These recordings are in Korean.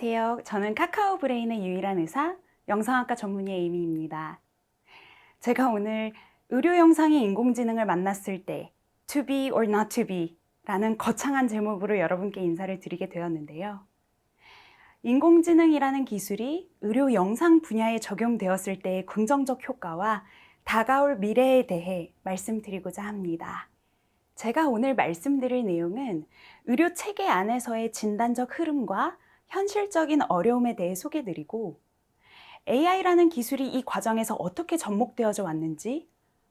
안녕하세요. 저는 카카오 브레인의 유일한 의사, 영상학과 전문의 에이미입니다. 제가 오늘 의료 영상의 인공지능을 만났을 때 to be or not to be 라는 거창한 제목으로 여러분께 인사를 드리게 되었는데요. 인공지능이라는 기술이 의료 영상 분야에 적용되었을 때의 긍정적 효과와 다가올 미래에 대해 말씀드리고자 합니다. 제가 오늘 말씀드릴 내용은 의료 체계 안에서의 진단적 흐름과 현실적인 어려움에 대해 소개드리고 AI라는 기술이 이 과정에서 어떻게 접목되어져 왔는지,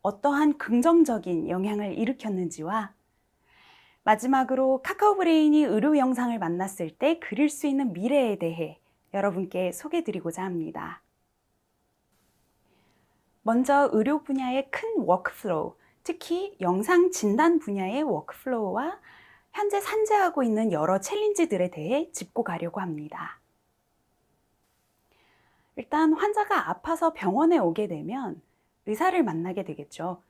어떠한 긍정적인 영향을 일으켰는지와 마지막으로 카카오 브레인이 의료 영상을 만났을 때 그릴 수 있는 미래에 대해 여러분께 소개드리고자 합니다. 먼저 의료 분야의 큰 워크플로우, 특히 영상 진단 분야의 워크플로우와 현재 산재하고 있는 여러 챌린지들에 대해 짚고 가려고 합니다. 일단 환자가 아파서 병원에 오게 되면 의사를 만나게 되겠죠.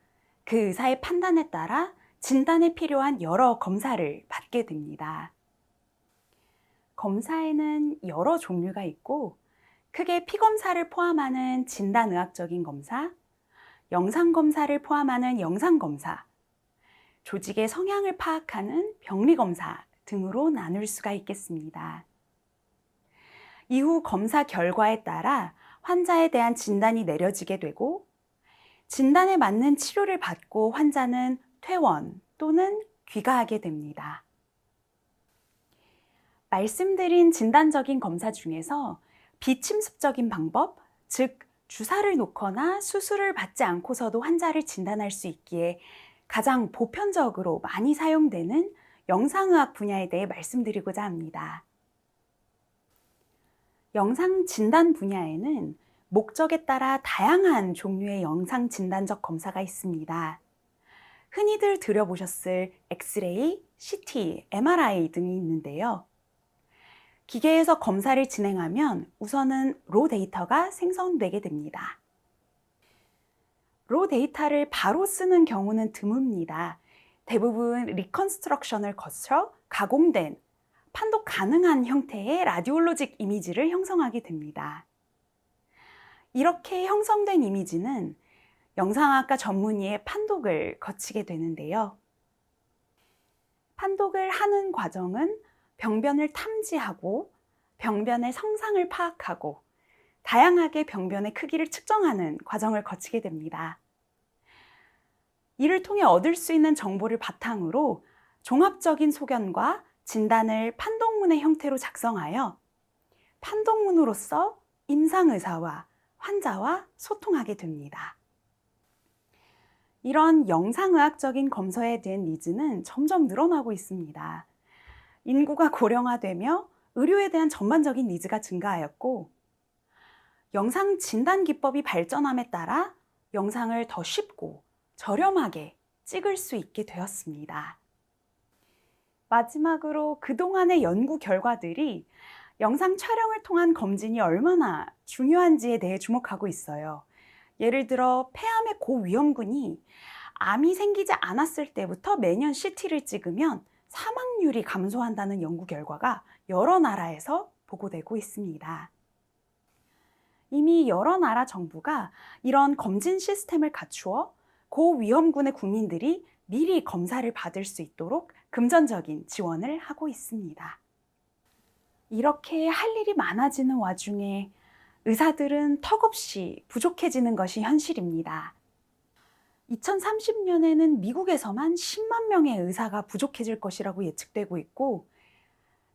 그 의사의 판단에 따라 진단에 필요한 여러 검사를 받게 됩니다. 검사에는 여러 종류가 있고 크게 피검사를 포함하는 진단의학적인 검사, 영상검사를 포함하는 영상검사, 조직의 성향을 파악하는 병리검사 등으로 나눌 수가 있겠습니다. 이후 검사 결과에 따라 환자에 대한 진단이 내려지게 되고 진단에 맞는 치료를 받고 환자는 퇴원 또는 귀가하게 됩니다. 말씀드린 진단적인 검사 중에서 비침습적인 방법, 즉 주사를 놓거나 수술을 받지 않고서도 환자를 진단할 수 있기에 가장 보편적으로 많이 사용되는 영상의학 분야에 대해 말씀드리고자 합니다. 영상 진단 분야에는 목적에 따라 다양한 종류의 영상 진단적 검사가 있습니다. 흔히들 들어보셨을 엑스레이, CT, MRI 등이 있는데요. 기계에서 검사를 진행하면 우선은 로 데이터가 생성되게 됩니다. 로 데이터를 바로 쓰는 경우는 드뭅니다. 대부분 리컨스트럭션을 거쳐 가공된 판독 가능한 형태의 라디올로직 이미지를 형성하게 됩니다. 이렇게 형성된 이미지는 영상학과 전문의의 판독을 거치게 되는데요. 판독을 하는 과정은 병변을 탐지하고 병변의 성상을 파악하고 다양하게 병변의 크기를 측정하는 과정을 거치게 됩니다. 이를 통해 얻을 수 있는 정보를 바탕으로 종합적인 소견과 진단을 판독문의 형태로 작성하여 판독문으로서 임상의사와 환자와 소통하게 됩니다. 이런 영상의학적인 검사에 대한 니즈는 점점 늘어나고 있습니다. 인구가 고령화되며 의료에 대한 전반적인 니즈가 증가하였고 영상 진단 기법이 발전함에 따라 영상을 더 쉽고 저렴하게 찍을 수 있게 되었습니다. 마지막으로 그동안의 연구 결과들이 영상 촬영을 통한 검진이 얼마나 중요한지에 대해 주목하고 있어요. 예를 들어 폐암의 고위험군이 암이 생기지 않았을 때부터 매년 CT를 찍으면 사망률이 감소한다는 연구 결과가 여러 나라에서 보고되고 있습니다. 이미 여러 나라 정부가 이런 검진 시스템을 갖추어 고위험군의 국민들이 미리 검사를 받을 수 있도록 금전적인 지원을 하고 있습니다. 이렇게 할 일이 많아지는 와중에 의사들은 턱없이 부족해지는 것이 현실입니다. 2030년에는 미국에서만 10만 명의 의사가 부족해질 것이라고 예측되고 있고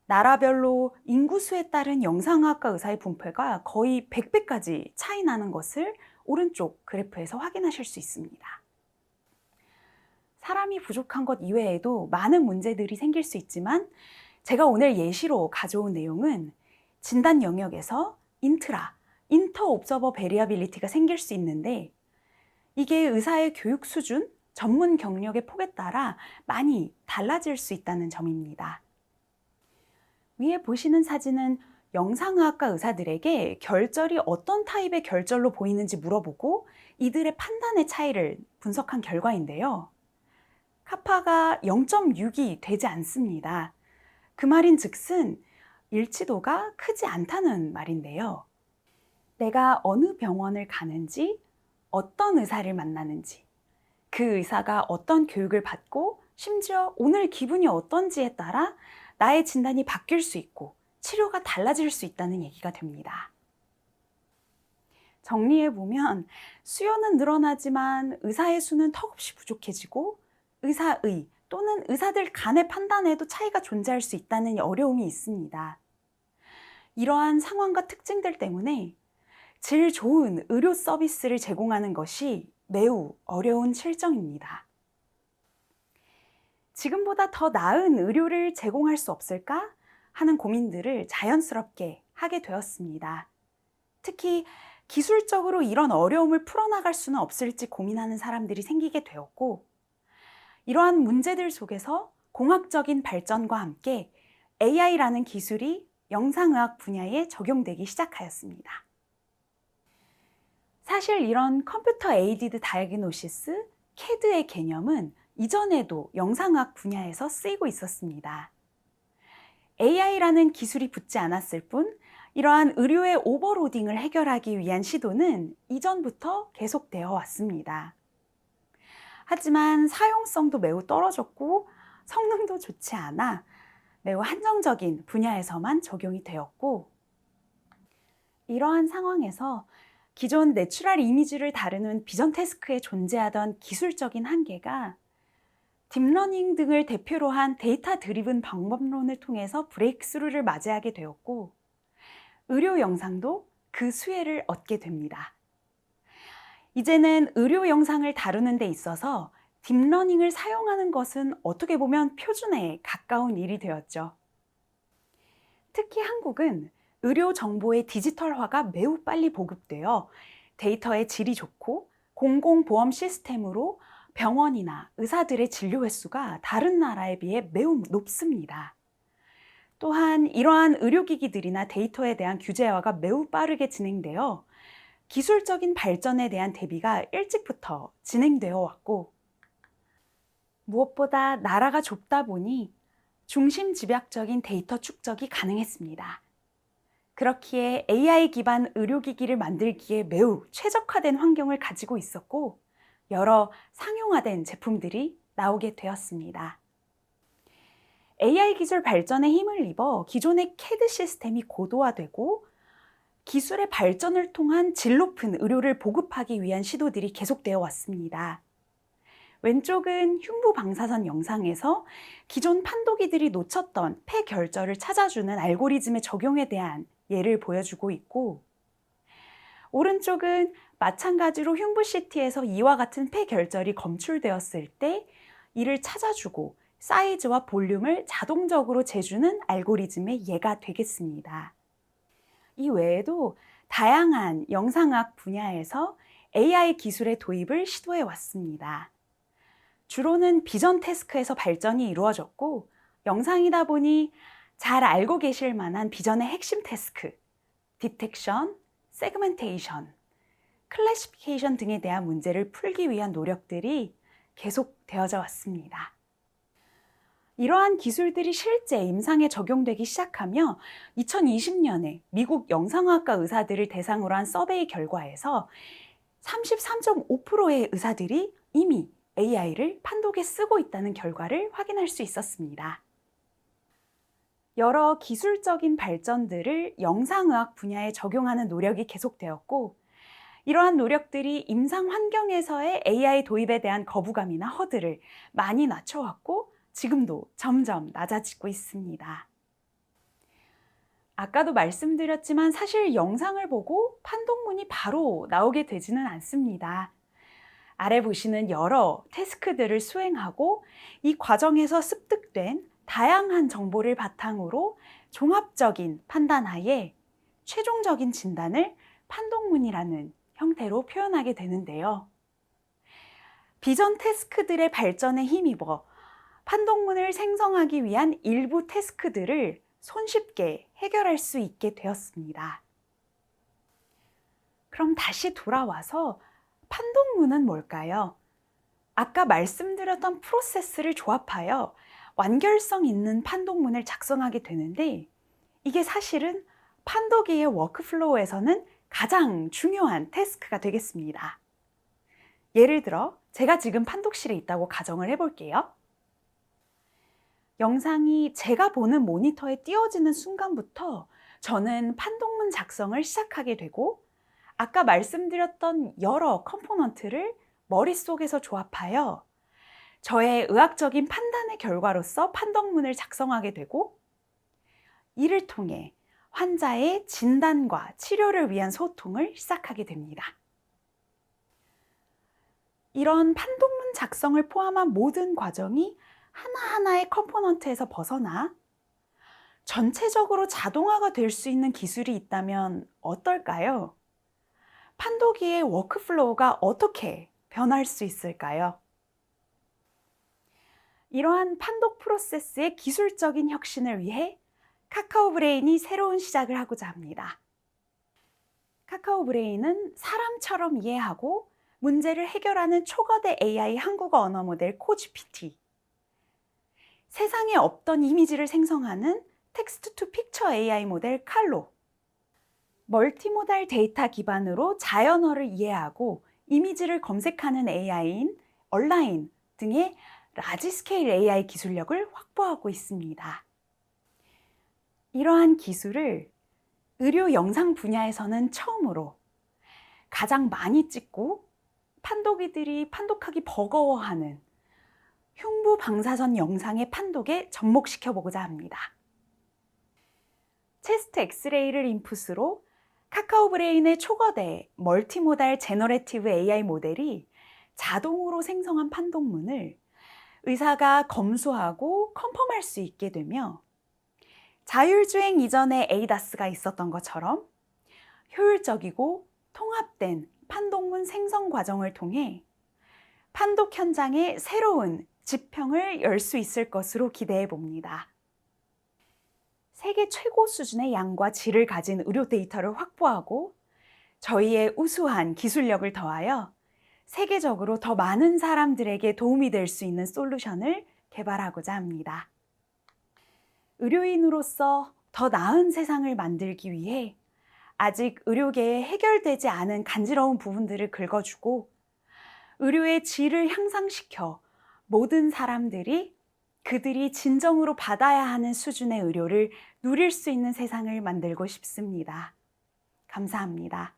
나라별로 인구수에 따른 영상의학과 의사의 분포가 거의 100배까지 차이 나는 것을 오른쪽 그래프에서 확인하실 수 있습니다. 사람이 부족한 것 이외에도 많은 문제들이 생길 수 있지만 제가 오늘 예시로 가져온 내용은 진단 영역에서 인터옵저버 베리어빌리티가 생길 수 있는데 이게 의사의 교육 수준, 전문 경력의 폭에 따라 많이 달라질 수 있다는 점입니다. 위에 보시는 사진은 영상의학과 의사들에게 결절이 어떤 타입의 결절로 보이는지 물어보고 이들의 판단의 차이를 분석한 결과인데요. 카파가 0.6이 되지 않습니다. 그 말인 즉슨 일치도가 크지 않다는 말인데요. 내가 어느 병원을 가는지, 어떤 의사를 만나는지, 그 의사가 어떤 교육을 받고 심지어 오늘 기분이 어떤지에 따라 나의 진단이 바뀔 수 있고 치료가 달라질 수 있다는 얘기가 됩니다. 정리해보면 수요는 늘어나지만 의사의 수는 턱없이 부족해지고 의사의 또는 의사들 간의 판단에도 차이가 존재할 수 있다는 어려움이 있습니다. 이러한 상황과 특징들 때문에 질 좋은 의료 서비스를 제공하는 것이 매우 어려운 실정입니다. 지금보다 더 나은 의료를 제공할 수 없을까 하는 고민들을 자연스럽게 하게 되었습니다. 특히 기술적으로 이런 어려움을 풀어나갈 수는 없을지 고민하는 사람들이 생기게 되었고, 이러한 문제들 속에서 공학적인 발전과 함께 AI라는 기술이 영상의학 분야에 적용되기 시작하였습니다. 사실 이런 컴퓨터 에이디드 다이그노시스, CAD의 개념은 이전에도 영상의학 분야에서 쓰이고 있었습니다. AI라는 기술이 붙지 않았을 뿐 이러한 의료의 오버로딩을 해결하기 위한 시도는 이전부터 계속되어 왔습니다. 하지만 사용성도 매우 떨어졌고 성능도 좋지 않아 매우 한정적인 분야에서만 적용이 되었고, 이러한 상황에서 기존 내추럴 이미지를 다루는 비전 태스크에 존재하던 기술적인 한계가 딥러닝 등을 대표로 한 데이터 드리븐 방법론을 통해서 브레이크스루를 맞이하게 되었고, 의료 영상도 그 수혜를 얻게 됩니다. 이제는 의료 영상을 다루는 데 있어서 딥러닝을 사용하는 것은 어떻게 보면 표준에 가까운 일이 되었죠. 특히 한국은 의료 정보의 디지털화가 매우 빨리 보급되어 데이터의 질이 좋고 공공보험 시스템으로 병원이나 의사들의 진료 횟수가 다른 나라에 비해 매우 높습니다. 또한 이러한 의료기기들이나 데이터에 대한 규제화가 매우 빠르게 진행되어 기술적인 발전에 대한 대비가 일찍부터 진행되어 왔고, 무엇보다 나라가 좁다 보니 중심 집약적인 데이터 축적이 가능했습니다. 그렇기에 AI 기반 의료기기를 만들기에 매우 최적화된 환경을 가지고 있었고, 여러 상용화된 제품들이 나오게 되었습니다. AI 기술 발전에 힘을 입어 기존의 CAD 시스템이 고도화되고 기술의 발전을 통한 질 높은 의료를 보급하기 위한 시도들이 계속되어 왔습니다. 왼쪽은 흉부 방사선 영상에서 기존 판도기들이 놓쳤던 폐결절을 찾아주는 알고리즘의 적용에 대한 예를 보여주고 있고, 오른쪽은 마찬가지로 흉부 CT에서 이와 같은 폐결절이 검출되었을 때 이를 찾아주고 사이즈와 볼륨을 자동적으로 재주는 알고리즘의 예가 되겠습니다. 이 외에도 다양한 영상학 분야에서 AI 기술의 도입을 시도해 왔습니다. 주로는 비전 태스크에서 발전이 이루어졌고, 영상이다 보니 잘 알고 계실 만한 비전의 핵심 태스크, 디텍션, 세그멘테이션, 클래시피케이션 등에 대한 문제를 풀기 위한 노력들이 계속되어져 왔습니다. 이러한 기술들이 실제 임상에 적용되기 시작하며 2020년에 미국 영상의학과 의사들을 대상으로 한 서베이 결과에서 33.5%의 의사들이 이미 AI를 판독에 쓰고 있다는 결과를 확인할 수 있었습니다. 여러 기술적인 발전들을 영상의학 분야에 적용하는 노력이 계속되었고, 이러한 노력들이 임상 환경에서의 AI 도입에 대한 거부감이나 허들을 많이 낮춰왔고 지금도 점점 낮아지고 있습니다. 아까도 말씀드렸지만 사실 영상을 보고 판독문이 바로 나오게 되지는 않습니다. 아래 보시는 여러 태스크들을 수행하고 이 과정에서 습득된 다양한 정보를 바탕으로 종합적인 판단하에 최종적인 진단을 판독문이라는 형태로 표현하게 되는데요. 비전 태스크들의 발전에 힘입어 판독문을 생성하기 위한 일부 태스크들을 손쉽게 해결할 수 있게 되었습니다. 그럼 다시 돌아와서 판독문은 뭘까요? 아까 말씀드렸던 프로세스를 조합하여 완결성 있는 판독문을 작성하게 되는데, 이게 사실은 판독이의 워크플로우에서는 가장 중요한 태스크가 되겠습니다. 예를 들어 제가 지금 판독실에 있다고 가정을 해볼게요. 영상이 제가 보는 모니터에 띄워지는 순간부터 저는 판독문 작성을 시작하게 되고 아까 말씀드렸던 여러 컴포넌트를 머릿속에서 조합하여 저의 의학적인 판단의 결과로서 판독문을 작성하게 되고 이를 통해 환자의 진단과 치료를 위한 소통을 시작하게 됩니다. 이런 판독문 작성을 포함한 모든 과정이 하나하나의 컴포넌트에서 벗어나 전체적으로 자동화가 될 수 있는 기술이 있다면 어떨까요? 판독이의 워크플로우가 어떻게 변할 수 있을까요? 이러한 판독 프로세스의 기술적인 혁신을 위해 카카오 브레인이 새로운 시작을 하고자 합니다. 카카오 브레인은 사람처럼 이해하고 문제를 해결하는 초거대 AI 한국어 언어 모델 코GPT, 세상에 없던 이미지를 생성하는 텍스트 투 픽처 AI 모델 칼로, 멀티모달 데이터 기반으로 자연어를 이해하고 이미지를 검색하는 AI인 얼라인 등의 라지 스케일 AI 기술력을 확보하고 있습니다. 이러한 기술을 의료 영상 분야에서는 처음으로 가장 많이 찍고 판독이들이 판독하기 버거워하는 흉부 방사선 영상의 판독에 접목시켜 보고자 합니다. 체스트 엑스레이를 인풋으로 카카오 브레인의 초거대 멀티모달 제너레티브 AI 모델이 자동으로 생성한 판독문을 의사가 검수하고 컨펌할 수 있게 되며 자율주행 이전에 에이다스가 있었던 것처럼 효율적이고 통합된 판독문 생성 과정을 통해 판독 현장에 새로운 지평을 열 수 있을 것으로 기대해 봅니다. 세계 최고 수준의 양과 질을 가진 의료 데이터를 확보하고 저희의 우수한 기술력을 더하여 세계적으로 더 많은 사람들에게 도움이 될 수 있는 솔루션을 개발하고자 합니다. 의료인으로서 더 나은 세상을 만들기 위해 아직 의료계에 해결되지 않은 간지러운 부분들을 긁어주고 의료의 질을 향상시켜 모든 사람들이 그들이 진정으로 받아야 하는 수준의 의료를 누릴 수 있는 세상을 만들고 싶습니다. 감사합니다.